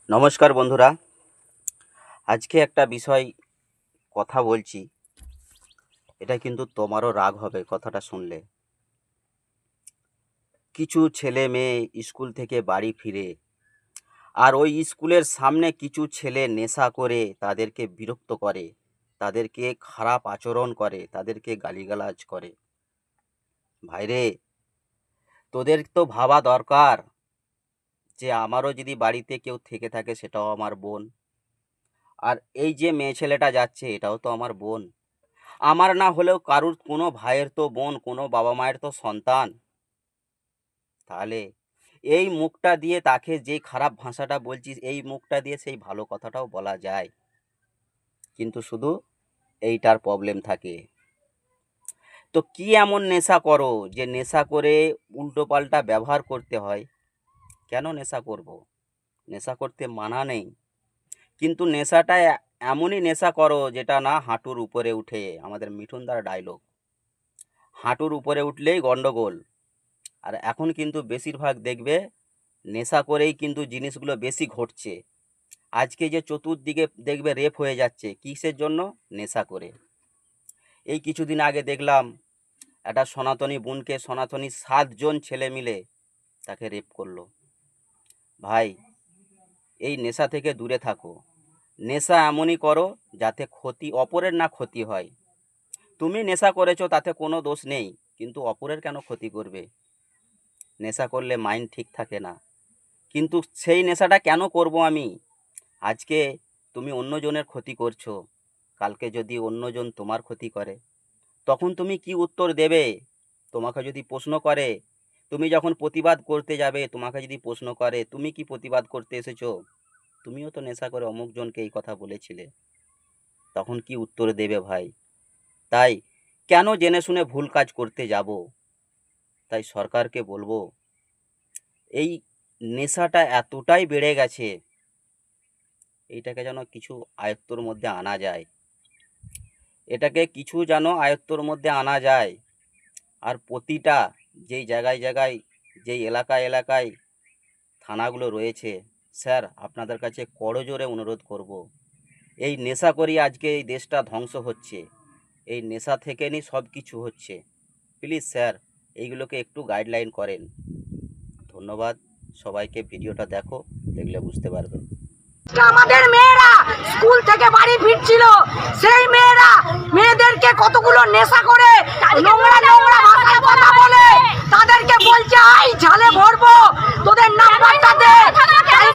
নমস্কার বন্ধুরা, আজকে একটা বিষয় কথা বলছি। এটা কিন্তু তোমারও রাগ হবে কথাটা শুনলে। কিছু ছেলে মেয়ে স্কুল থেকে বাড়ি ফিরে আর ওই স্কুলের সামনে কিছু ছেলে নেশা করে তাদেরকে বিরক্ত করে, তাদেরকে খারাপ আচরণ করে, তাদেরকে গালিগালাজ করে। ভাইরে, তোদের তো ভাবা দরকার যে আমারও যদি বাড়িতে কেউ থেকে থাকে সেটাও আমার বোন, আর এই যে মেয়ে ছেলেটা যাচ্ছে এটাও তো আমার বোন। আমার না হলেও কারুর কোনো ভাইয়ের তো বোন, কোনো বাবা মায়ের তো সন্তান। তাহলে এই মুখটা দিয়ে তাকে যে খারাপ ভাষাটা বলছিস, এই মুখটা দিয়ে সেই ভালো কথাটাও বলা যায়, কিন্তু শুধু এইটার প্রবলেম থাকে। তো কি এমন নেশা করো যে নেশা করে উল্টো পাল্টা ব্যবহার করতে হয়? কেন নেশা করব? নেশা করতে মানা নেই, কিন্তু নেশাটা এমনই নেশা করো যেটা না হাঁটুর উপরে উঠে। আমাদের মিঠুনদার ডায়লগ, হাঁটুর উপরে উঠলেই গন্ডগোল। আর এখন কিন্তু বেশিরভাগ দেখবে নেশা করেই কিন্তু জিনিসগুলো বেশি ঘটছে। আজকে যে চতুর্দিকে দেখবে রেপ হয়ে যাচ্ছে, কিসের জন্য? নেশা করে। এই কিছুদিন আগে দেখলাম একটা সনাতনী বোনকে সনাতনী 7 জন ছেলে মিলে তাকে রেপ করলো। ভাই, এই নেশা থেকে দূরে থাকো। নেশা এমনই করো যাতে ক্ষতি অপরের না ক্ষতি হয়। তুমি নেশা করেছো তাতে কোনো দোষ নেই, কিন্তু অপরের কেন ক্ষতি করবে? নেশা করলে মাইন্ড ঠিক থাকে না, কিন্তু সেই নেশাটা কেন করব আমি? আজকে তুমি অন্যজনের ক্ষতি করছো, কালকে যদি অন্যজন তোমার ক্ষতি করে তখন তুমি কি উত্তর দেবে? তোমাকে যদি প্রশ্ন করে, তুমি যখন প্রতিবাদ করতে যাবে, তোমাকে যদি প্রশ্ন করে তুমি কি প্রতিবাদ করতে এসেছো, তুমিও তো নেশা করে অমুকজনকে এই কথা বলেছিলে, তখন কি উত্তর দেবে ভাই? তাই কেন জেনে শুনে ভুল কাজ করতে যাব? তাই সরকারকে বলবো, এই নেশাটা এতটাই বেড়ে গেছে, এইটাকে যেন কিছু আয়ত্তর মধ্যে আনা যায়। এটাকে কিছু যেন আয়ত্তর মধ্যে আনা যায়। আর প্রতিটা যেই জায়গায় জায়গায়, যেই এলাকায় এলাকায় থানাগুলো রয়েছে, স্যার আপনাদের কাছে করজোরে অনুরোধ করব, এই নেশা করি আজকে এই দেশটা ধ্বংস হচ্ছে, এই নেশা থেকে নি সব কিছু হচ্ছে। প্লিজ স্যার, এইগুলোকে একটু গাইডলাইন করেন। ধন্যবাদ সবাইকে। ভিডিওটা দেখো, দেখলে বুঝতে পারবে। আমাদের মেয়েরা স্কুল থেকে বাড়ি ফিরছিল, সেই মেয়েদেরকে কতগুলো নেশা করে নোংরা নোংরা ভাষায় কথা বলে তাদেরকে বলছে আই ঝালে ভরবো, তোদের নাম্বারটা দে।